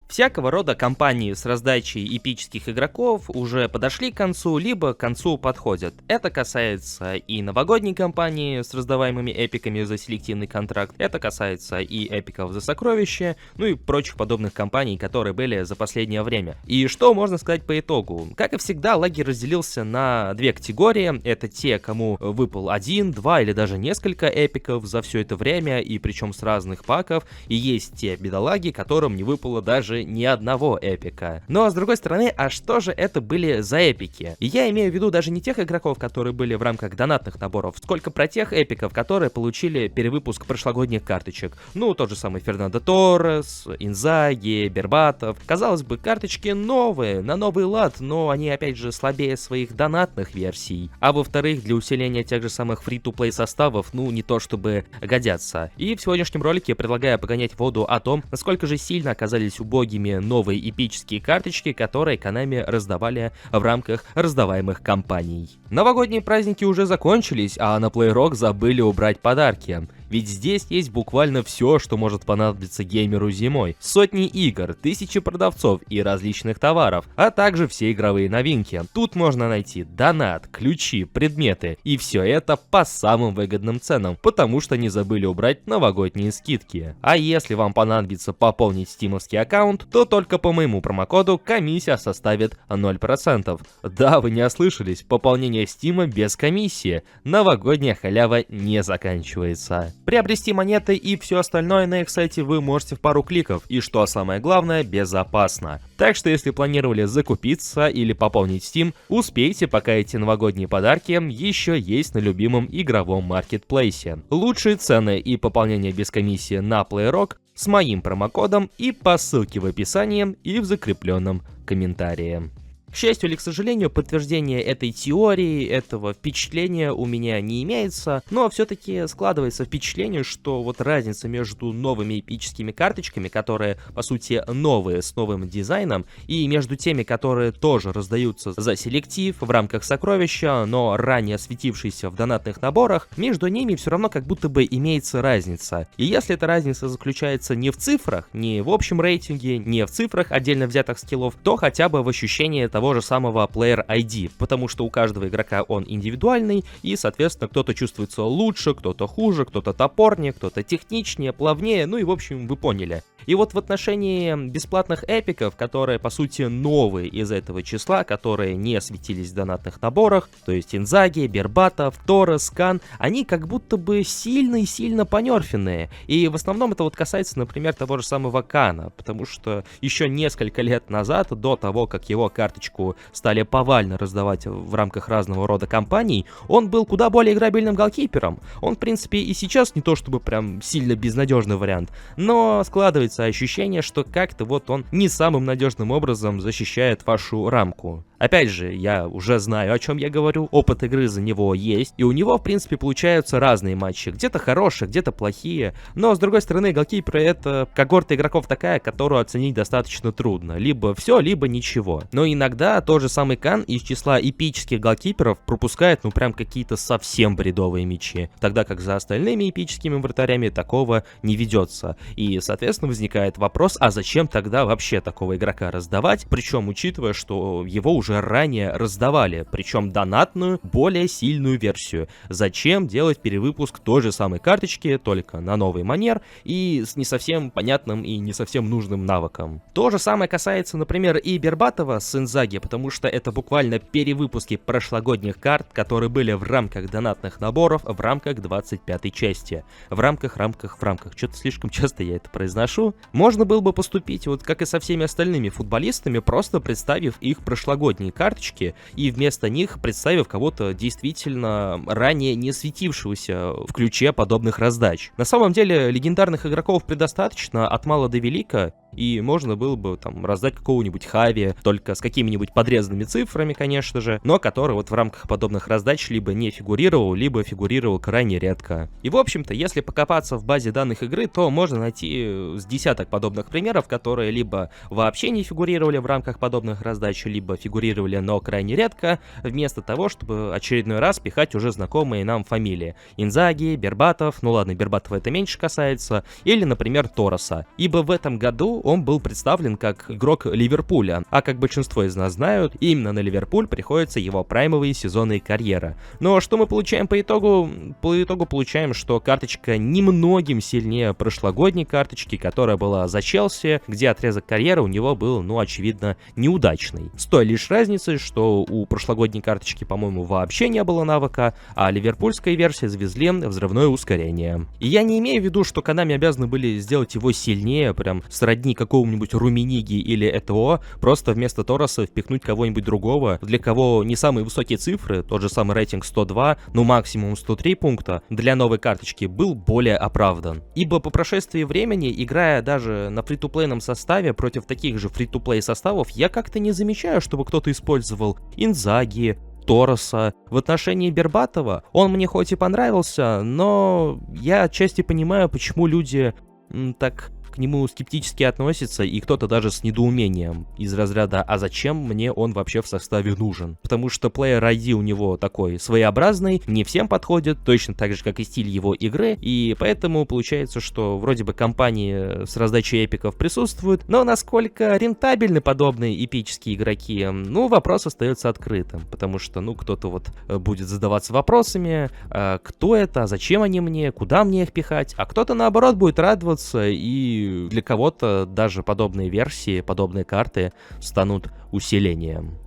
Всякого рода кампании с раздачей эпических игроков уже подошли к концу, либо к концу подходят. Это касается и новогодней кампании с раздаваемыми эпиками за селективный контракт, это касается и эпиков за сокровища, ну и прочих подобных кампаний, которые были за последнее время. И что можно сказать по итогу? Как и всегда, лагерь разделился на две категории. Это те, кому выпал один, два или даже несколько эпиков за все это время, и причем с разных паков, и есть те бедолаги, которым не выпало даже ни одного эпика. Ну а с другой стороны, а что же это были за эпики? И я имею в виду даже не тех игроков, которые были в рамках донатных наборов, сколько про тех эпиков, которые получили перевыпуск прошлогодних карточек. Ну, тот же самый Фернандо Торрес, Инзаги, Бербатов. Казалось бы, карточки новые, на новый лад, но они опять же слабее своих донатных версий. А во-вторых, для усиления тех же самых фри-то-плей составов, ну, не то чтобы годятся. И в сегодняшнем ролике я предлагаю погонять воду о том, насколько же сильно оказались убогими новые эпические карточки, которые Konami раздавали в рамках раздаваемых кампаний. Новогодние праздники уже закончились, а на PlayRock забыли убрать подарки. Ведь здесь есть буквально все, что может понадобиться геймеру зимой. Сотни игр, тысячи продавцов и различных товаров, а также все игровые новинки. Тут можно найти донат, ключи, предметы, и все это по самым выгодным ценам, потому что не забыли убрать новогодние скидки. А если вам понадобится пополнить стимовский аккаунт, то только по моему промокоду комиссия составит 0%. Да, вы не ослышались, пополнение стима без комиссии. Новогодняя халява не заканчивается. Приобрести монеты и все остальное на их сайте вы можете в пару кликов, и что самое главное, безопасно. Так что если планировали закупиться или пополнить Steam, успейте, пока эти новогодние подарки еще есть на любимом игровом маркетплейсе. Лучшие цены и пополнение без комиссии на PlayRock с моим промокодом и по ссылке в описании и в закрепленном комментарии. К счастью или к сожалению, подтверждения этой теории, этого впечатления у меня не имеется, но все-таки складывается впечатление, что вот разница между новыми эпическими карточками, которые по сути новые с новым дизайном, и между теми, которые тоже раздаются за селектив в рамках сокровища, но ранее светившиеся в донатных наборах, между ними все равно как будто бы имеется разница. И если эта разница заключается не в цифрах, не в общем рейтинге, не в цифрах отдельно взятых скиллов, то хотя бы в ощущении того же самого Player ID, потому что у каждого игрока он индивидуальный, и, соответственно, кто-то чувствуется лучше, кто-то хуже, кто-то топорнее, кто-то техничнее, плавнее, ну и, в общем, вы поняли. И вот в отношении бесплатных эпиков, которые, по сути, новые из этого числа, которые не светились в донатных наборах, то есть Инзаги, Бербатов, Торрес, Кан, они как будто бы сильно и сильно понерфенные. И в основном это вот касается, например, того же самого Кана, потому что еще несколько лет назад, до того, как его карточку стали повально раздавать в рамках разного рода кампаний, он был куда более играбельным голкипером. Он, в принципе, и сейчас не то чтобы прям сильно безнадежный вариант, но складывается ощущение, что как-то вот он не самым надежным образом защищает вашу рамку. Опять же, я уже знаю, о чем я говорю, опыт игры за него есть, и у него, в принципе, получаются разные матчи, где-то хорошие, где-то плохие, но, с другой стороны, голкиперы — это когорта игроков такая, которую оценить достаточно трудно, либо все, либо ничего. Но иногда тот же самый Кан из числа эпических голкиперов пропускает, ну, прям какие-то совсем бредовые мячи, тогда как за остальными эпическими вратарями такого не ведется, и, соответственно, возникает вопрос, а зачем тогда вообще такого игрока раздавать, причем учитывая, что его уже ранее раздавали, причем донатную, более сильную версию. Зачем делать перевыпуск той же самой карточки, только на новый манер и с не совсем понятным и не совсем нужным навыком. То же самое касается, например, и Бербатова с Инзаги, потому что это буквально перевыпуски прошлогодних карт, которые были в рамках донатных наборов, в рамках 25-й части. В рамках, что-то слишком часто я это произношу. Можно было бы поступить вот как и со всеми остальными футболистами, просто представив их прошлогодние карточки и вместо них представив кого-то действительно ранее не светившегося в ключе подобных раздач. На самом деле легендарных игроков предостаточно от мала до велика, и можно было бы там раздать какого-нибудь Хави, только с какими-нибудь подрезанными цифрами, конечно же, но который вот в рамках подобных раздач либо не фигурировал, либо фигурировал крайне редко. И в общем-то, если покопаться в базе данных игры, то можно найти с десяток подобных примеров, которые либо вообще не фигурировали в рамках подобных раздач, либо фигурировали игнорировали, но крайне редко, вместо того, чтобы очередной раз пихать уже знакомые нам фамилии. Инзаги, Бербатов, ну ладно, Бербатова это меньше касается, или, например, Торреса. Ибо в этом году он был представлен как игрок Ливерпуля, а как большинство из нас знают, именно на Ливерпуль приходятся его праймовые сезоны карьеры. Но что мы получаем по итогу? По итогу получаем, что карточка немногим сильнее прошлогодней карточки, которая была за Челси, где отрезок карьеры у него был, ну, очевидно, неудачный. С той лишь разницей, что у прошлогодней карточки, по-моему, вообще не было навыка, а ливерпульской версии завезли взрывное ускорение. И я не имею в виду, что Konami обязаны были сделать его сильнее, прям сродни какому-нибудь Румениги или ЭТО, просто вместо Торреса впихнуть кого-нибудь другого, для кого не самые высокие цифры, тот же самый рейтинг 102, ну максимум 103 пункта, для новой карточки был более оправдан. Ибо по прошествии времени, играя даже на фри-то-плейном составе против таких же фри-то-плей составов, я как-то не замечаю, чтобы кто-то использовал Инзаги, Торреса. В отношении Бербатова он мне хоть и понравился, но я отчасти понимаю, почему люди так к нему скептически относятся, и кто-то даже с недоумением из разряда «А зачем мне он вообще в составе нужен?». Потому что Player ID у него такой своеобразный, не всем подходит, точно так же, как и стиль его игры, и поэтому получается, что вроде бы компании с раздачей эпиков присутствуют, но насколько рентабельны подобные эпические игроки, ну, вопрос остается открытым, потому что, ну, кто-то вот будет задаваться вопросами, кто это, зачем они мне, куда мне их пихать, а кто-то, наоборот, будет радоваться, и для кого-то даже подобные версии, подобные карты станут усилением.